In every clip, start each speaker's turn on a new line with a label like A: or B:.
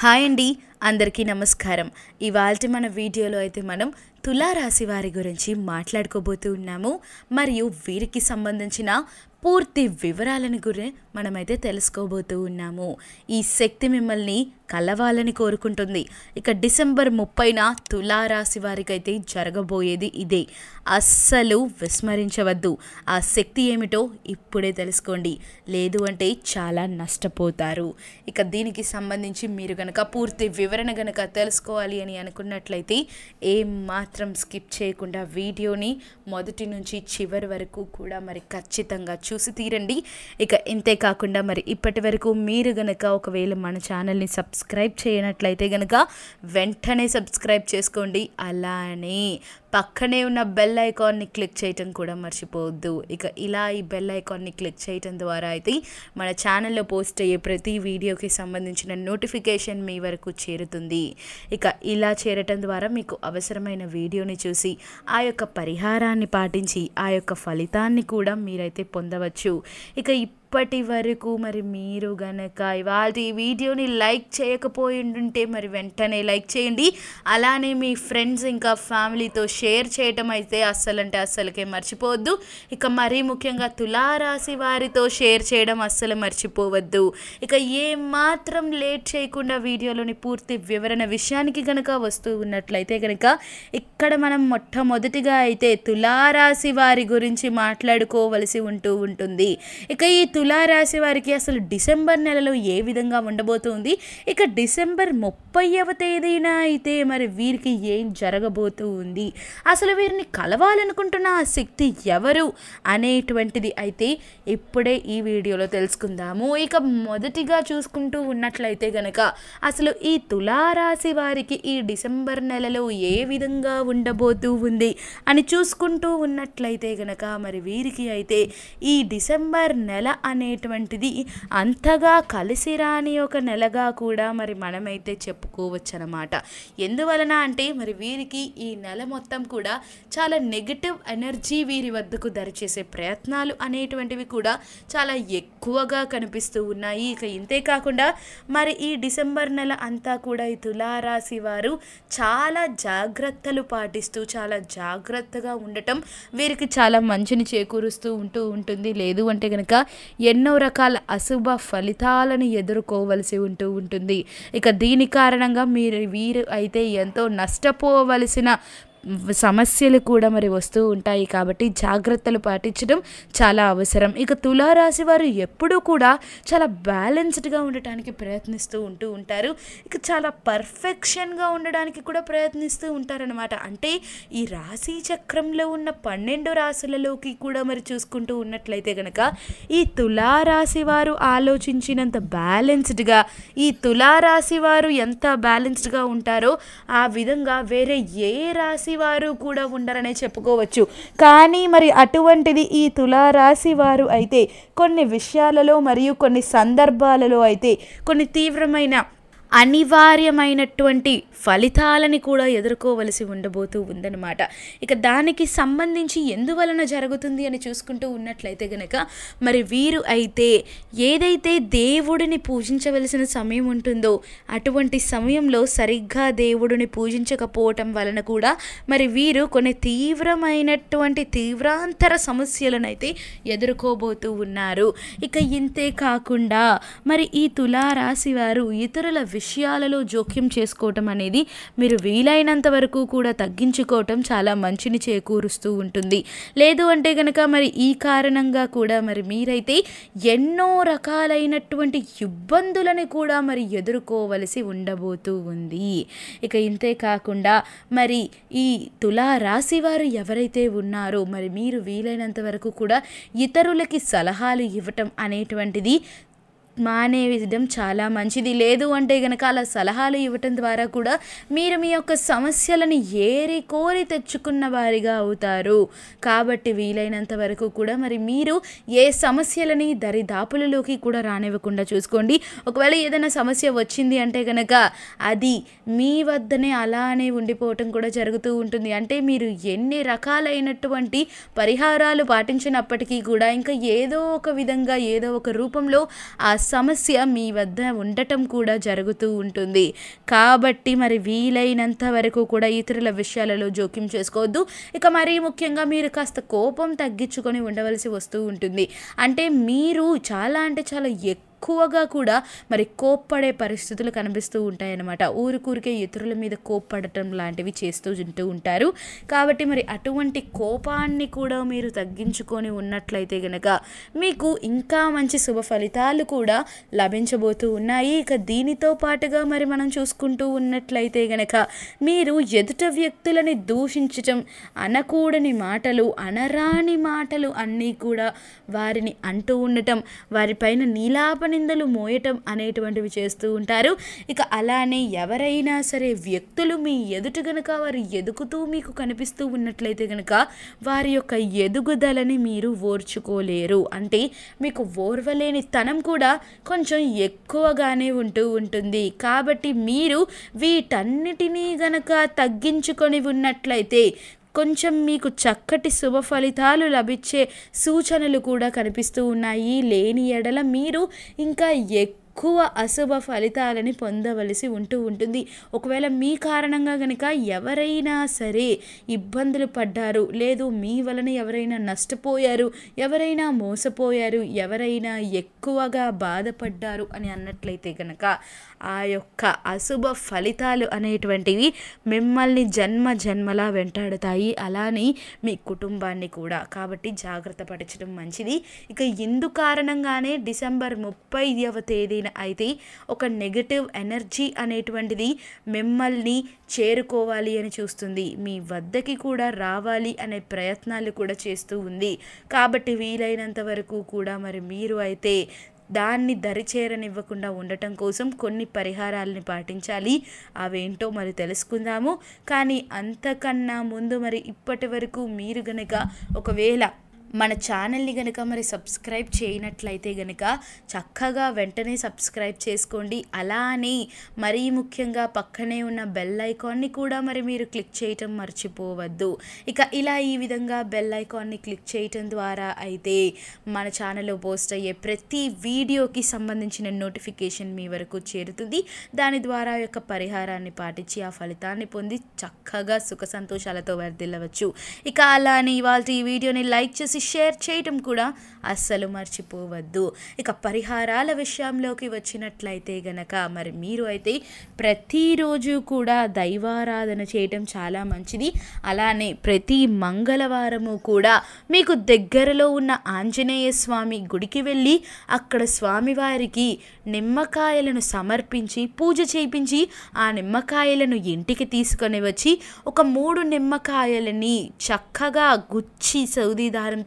A: Hi అండి, అందరికీ నమస్కారం. ఇవాల్టి మన వీడియోలో అయితే మనం తులారాశి వారి గురించి మాట్లాడుకోబోతూ ఉన్నాము. మరియు వీరికి సంబంధించిన పూర్తి వివరాలను మనమైతే తెలుసుకోబోతూ ఉన్నాము. ఈ శక్తి మిమ్మల్ని కలవాలని కోరుకుంటుంది. ఇక డిసెంబర్ 30న తులారాశి వారికి అయితే జరగబోయేది ఇదే. అస్సలు విస్మరించవద్దు. ఆ శక్తి ఏమిటో ఇప్పుడే తెలుసుకోండి, లేదు అంటే చాలా నష్టపోతారు. ఇక దీనికి సంబంధించి మీరు గనక పూర్తి వివరణ గనక తెలుసుకోవాలి అని అనుకున్నట్లయితే ఏం మాత్రం స్కిప్ చేయకుండా వీడియోని మొదటి నుంచి చివరి వరకు కూడా మరి ఖచ్చితంగా చూసి తీరండి. ఇక ఇంతే కాకుండా మరి ఇప్పటి వరకు మీరు గనక ఒకవేళ మన ఛానల్ని సబ్స్క్రైబ్ చేయనట్లయితే గనక వెంటనే సబ్స్క్రైబ్ చేసుకోండి. అలానే పక్కనే ఉన్న బెల్ ఐకాన్ని క్లిక్ చేయటం కూడా మర్చిపోవద్దు. ఇక ఇలా ఈ బెల్ ఐకాన్ని క్లిక్ చేయటం ద్వారా అయితే మన ఛానల్లో పోస్ట్ అయ్యే ప్రతి వీడియోకి సంబంధించిన నోటిఫికేషన్ మీ వరకు చేరుతుంది. ఇక ఇలా చేరటం ద్వారా మీకు అవసరమైన వీడియోని చూసి ఆ యొక్క పరిహారాన్ని పాటించి ఆ యొక్క ఫలితాన్ని కూడా మీరైతే పొందవచ్చు. ఇక ఇప్పటి వరకు మరి మీరు గనక ఇవాళ ఈ వీడియోని లైక్ చేయకపోయి ఉంటే మరి వెంటనే లైక్ చేయండి. అలానే మీ ఫ్రెండ్స్ ఇంకా ఫ్యామిలీతో షేర్ చేయటం అయితే అస్సలకే మర్చిపోవద్దు. ఇక మరీ ముఖ్యంగా తులారాశి వారితో షేర్ చేయడం అస్సలు మర్చిపోవద్దు. ఇక ఏమాత్రం లేట్ చేయకుండా వీడియోలోని పూర్తి వివరణ విషయానికి కనుక వస్తూ ఉన్నట్లయితే కనుక ఇక్కడ మనం మొట్టమొదటిగా అయితే తులారాశి వారి గురించి మాట్లాడుకోవలసి ఉంటుంది. ఇక ఈ తులారాశి వారికి అసలు డిసెంబర్ నెలలో ఏ విధంగా ఉండబోతుంది, ఇక డిసెంబర్ 30వ తేదీన అయితే మరి వీరికి ఏం జరగబోతూ ఉంది, అసలు వీరిని కలవాలనుకుంటున్న ఆ శక్తి ఎవరు అనేటువంటిది అయితే ఇప్పుడే ఈ వీడియోలో తెలుసుకుందాము. ఇక మొదటిగా చూసుకుంటూ ఉన్నట్లయితే గనక అసలు ఈ తులారాశి వారికి ఈ డిసెంబర్ నెలలో ఏ విధంగా ఉండబోతూ ఉంది అని చూసుకుంటూ ఉన్నట్లయితే గనక మరి వీరికి అయితే ఈ డిసెంబర్ నెల అనేటువంటిది అంతగా కలిసి రాని ఒక నెలగా కూడా మరి మనమైతే చెప్పుకోవచ్చు అన్నమాట. ఎందువలన అంటే మరి వీరికి ఈ నెల మొత్తం కూడా చాలా నెగిటివ్ ఎనర్జీ వీరి వద్దకు దరిచేసే ప్రయత్నాలు అనేటువంటివి కూడా చాలా ఎక్కువగా కనిపిస్తూ ఉన్నాయి. ఇక ఇంతే కాకుండా మరి ఈ డిసెంబర్ నెల అంతా కూడా ఈ తులారాశి వారు చాలా జాగ్రత్తలు పాటిస్తూ చాలా జాగ్రత్తగా ఉండటం వీరికి చాలా మంచిని చేకూరుస్తూ ఉంటుంది. లేదు అంటే కనుక ఎన్నో రకాల అశుభ ఫలితాలను ఎదుర్కోవలసి ఉంటుంది. ఇక దీని కారణంగా వీరు అయితే ఎంతో నష్టపోవలసిన సమస్యలు కూడా మరి వస్తూ ఉంటాయి. కాబట్టి జాగ్రత్తలు పాటించడం చాలా అవసరం. ఇక తులారాశి వారు ఎప్పుడూ కూడా చాలా బ్యాలెన్స్డ్గా ఉండటానికి ప్రయత్నిస్తూ ఉంటారు. ఇక చాలా పర్ఫెక్షన్గా ఉండడానికి కూడా ప్రయత్నిస్తూ ఉంటారనమాట. అంటే ఈ రాశి చక్రంలో ఉన్న 12 రాశులలోకి కూడా మరి చూసుకుంటూ ఉన్నట్లయితే కనుక ఈ తులారాశి వారు ఆలోచించినంత బ్యాలెన్స్డ్గా ఈ తులారాశి వారు ఎంత బ్యాలెన్స్డ్గా ఉంటారో ఆ విధంగా వేరే ఏ రాశి వారు కూడా ఉండరనే చెప్పుకోవచ్చు. కానీ మరి అటువంటిది ఈ తులారాశి వారు అయితే కొన్ని విషయాలలో మరియు కొన్ని సందర్భాలలో అయితే కొన్ని తీవ్రమైన అనివార్యమైనటువంటి ఫలితాలని కూడా ఎదుర్కోవలసి ఉండబోతూ ఉందన్నమాట. ఇక దానికి సంబంధించి ఎందువలన జరుగుతుంది అని చూసుకుంటూ ఉన్నట్లయితే గనక మరి వీరు అయితే ఏదైతే దేవుడిని పూజించవలసిన సమయం ఉంటుందో అటువంటి సమయంలో సరిగ్గా దేవుడిని పూజించకపోవటం వలన కూడా మరి వీరు కొన్ని తీవ్రాంతర సమస్యలను అయితే ఎదుర్కోబోతూ ఉన్నారు. ఇక ఇంతే కాకుండా మరి ఈ తులారాశి వారు ఇతరుల విషయాలలో జోక్యం చేసుకోవటం అనేది మీరు వీలైనంత వరకు కూడా తగ్గించుకోవటం చాలా మంచిని చేకూరుస్తూ ఉంటుంది. లేదు అంటే కనుక మరి ఈ కారణంగా కూడా మరి మీరైతే ఎన్నో రకాలైనటువంటి ఇబ్బందులను కూడా మరి ఎదుర్కోవలసి ఉండబోతూ ఉంది. ఇక ఇంతే కాకుండా మరి ఈ తులారాశి వారు ఎవరైతే ఉన్నారో మరి మీరు వీలైనంత వరకు కూడా ఇతరులకి సలహాలు ఇవ్వటం అనేటువంటిది మానేయడం చాలా మంచిది. లేదు అంటే కనుక అలా సలహాలు ఇవ్వటం ద్వారా కూడా మీరు మీ యొక్క సమస్యలను ఏరి కోరి తెచ్చుకున్న వారిగా అవుతారు. కాబట్టి వీలైనంత వరకు కూడా మరి మీరు ఏ సమస్యలని దరిదాపులలోకి కూడా రానివ్వకుండా చూసుకోండి. ఒకవేళ ఏదైనా సమస్య వచ్చింది అంటే కనుక అది మీ వద్దనే అలానే ఉండిపోవటం కూడా జరుగుతూ ఉంటుంది. అంటే మీరు ఎన్ని రకాలైనటువంటి పరిహారాలు పాటించినప్పటికీ కూడా ఇంకా ఏదో ఒక విధంగా ఏదో ఒక రూపంలో ఆ సమస్య మీ వద్ద ఉండటం కూడా జరుగుతూ ఉంటుంది. కాబట్టి మరి వీలైనంత వరకు కూడా ఇతరుల విషయాలలో జోక్యం చేసుకోవద్దు. ఇక మరీ ముఖ్యంగా మీరు కాస్త కోపం తగ్గించుకొని ఉండవలసి వస్తూ ఉంటుంది. అంటే మీరు చాలా అంటే చాలా ఎక్కువగా కూడా మరి కోప్పడే పరిస్థితులు కనిపిస్తూ ఉంటాయన్నమాట. ఊరికే ఇతరుల మీద కోప్పడటం లాంటివి చేస్తూ ఉంటారు. కాబట్టి మరి అటువంటి కోపాన్ని కూడా మీరు తగ్గించుకొని ఉన్నట్లయితే గనక మీకు ఇంకా మంచి శుభ ఫలితాలు కూడా లభించబోతూ ఉన్నాయి. ఇక దీనితో పాటుగా మరి మనం చూసుకుంటూ ఉన్నట్లయితే గనక మీరు ఎదుట వ్యక్తులని దూషించటం, అనకూడని మాటలు, అనరాని మాటలు అన్నీ కూడా వారిని అంటూ ఉండటం, వారిపైన నిందలు మోయటం అనేటువంటివి చేస్తూ ఉంటారు. ఇక అలానే ఎవరైనా సరే వ్యక్తులు మీ ఎదుట గనక వారు ఎదుగుతూ మీకు కనిపిస్తూ ఉన్నట్లయితే గనక వారి యొక్క ఎదుగుదలని మీరు ఓర్చుకోలేరు. అంటే మీకు ఓర్వలేని తనం కూడా కొంచెం ఎక్కువగానే ఉంటూ ఉంటుంది. కాబట్టి మీరు వీటన్నిటినీ గనక తగ్గించుకొని ఉన్నట్లయితే కొంచెం మీకు చక్కటి శుభ ఫలితాలు లభించే సూచనలు కూడా కనిపిస్తూ ఉన్నాయి. లేని ఎడల మీరు ఇంకా ఎక్కువ అశుభ ఫలితాలని పొందవలసి ఉంటుంది. ఒకవేళ మీ కారణంగా కనుక ఎవరైనా సరే ఇబ్బందులు పడ్డారు, లేదు మీ వలన ఎవరైనా నష్టపోయారు, ఎవరైనా మోసపోయారు, ఎవరైనా ఎక్కువగా బాధపడ్డారు అని అన్నట్లయితే కనుక ఆ యొక్క అశుభ ఫలితాలు అనేటువంటివి మిమ్మల్ని జన్మలా వెంటాడుతాయి. అలానే మీ కుటుంబాన్ని కూడా. కాబట్టి జాగ్రత్త పరచడం మంచిది. ఇక ఇందు కారణంగానే డిసెంబర్ 30వ తేదీన అయితే ఒక నెగటివ్ ఎనర్జీ అనేటువంటిది మిమ్మల్ని చేరుకోవాలి అని చూస్తుంది. మీ వద్దకి కూడా రావాలి అనే ప్రయత్నాలు కూడా చేస్తూ ఉంది. కాబట్టి వీలైనంత వరకు కూడా మరి మీరు అయితే దాన్ని దరిచేరనివ్వకుండా ఉండటం కోసం కొన్ని పరిహారాలని పాటించాలి. అవేంటో మరి తెలుసుకుందాము. కానీ అంతకన్నా ముందు మరి ఇప్పటి వరకు మీరు గనక ఒకవేళ మన ఛానల్ని గనక మరి సబ్స్క్రైబ్ చేయనట్లయితే గనక చక్కగా వెంటనే సబ్స్క్రైబ్ చేసుకోండి. అలానే మరీ ముఖ్యంగా పక్కనే ఉన్న బెల్ ఐకాన్ని కూడా మరి మీరు క్లిక్ చేయటం మర్చిపోవద్దు. ఇక ఇలా ఈ విధంగా బెల్ ఐకాన్ని క్లిక్ చేయటం ద్వారా అయితే మన ఛానల్లో పోస్ట్ అయ్యే ప్రతి వీడియోకి సంబంధించిన నోటిఫికేషన్ మీ వరకు చేరుతుంది. దాని ద్వారా యొక్క పరిహారాన్ని పాటించి ఆ ఫలితాన్ని పొంది చక్కగా సుఖ సంతోషాలతో వర్ధిల్లవచ్చు. ఇక అలానే ఇవాళ ఈ వీడియోని లైక్ చేసి షేర్ చేయటం కూడా అస్సలు మర్చిపోవద్దు. ఇక పరిహారాల విషయంలోకి వచ్చినట్లయితే గనక మరి మీరు అయితే ప్రతిరోజు కూడా దైవారాధన చేయటం చాలా మంచిది. అలానే ప్రతి మంగళవారము కూడా మీకు దగ్గరలో ఉన్న ఆంజనేయ స్వామి గుడికి వెళ్ళి అక్కడ స్వామివారికి నిమ్మకాయలను సమర్పించి పూజ చేయించి ఆ నిమ్మకాయలను ఇంటికి తీసుకొని వచ్చి ఒక 3 నిమ్మకాయలని చక్కగా గుచ్చి సౌది దారంతో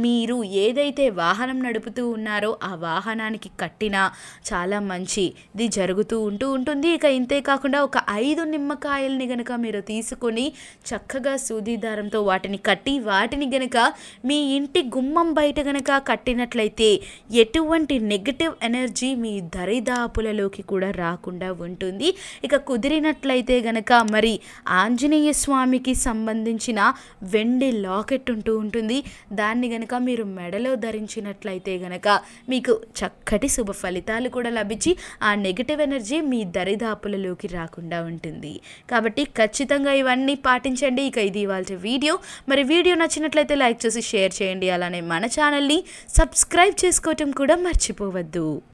A: మీరు ఏదైతే వాహనం నడుపుతూ ఉన్నారో ఆ వాహనానికి కట్టినా చాలా మంచిది జరుగుతూ ఉంటుంది. ఇక ఇంతే కాకుండా ఒక 5 నిమ్మకాయలని గనక మీరు తీసుకొని చక్కగా సూది దారంతో వాటిని కట్టి వాటిని గనక మీ ఇంటి గుమ్మం బయట గనక కట్టినట్లయితే ఎటువంటి నెగటివ్ ఎనర్జీ మీ దరిదాపులలోకి కూడా రాకుండా ఉంటుంది. ఇక కుదిరినట్లయితే గనక మరి ఆంజనేయ స్వామికి సంబంధించిన వెండి లాకెట్ ఉంటుంది. దాన్ని గనక మీరు మెడలో ధరించినట్లయితే గనక మీకు చక్కటి శుభ ఫలితాలు కూడా లభించి ఆ నెగటివ్ ఎనర్జీ మీ దరిదాపులలోకి రాకుండా ఉంటుంది. కాబట్టి ఖచ్చితంగా ఇవన్నీ పాటించండి. ఇక ఇది ఇవాళ వీడియో. మరి వీడియో నచ్చినట్లయితే లైక్ చేసి షేర్ చేయండి. అలానే మన ఛానల్ని సబ్స్క్రైబ్ చేసుకోవటం కూడా మర్చిపోవద్దు.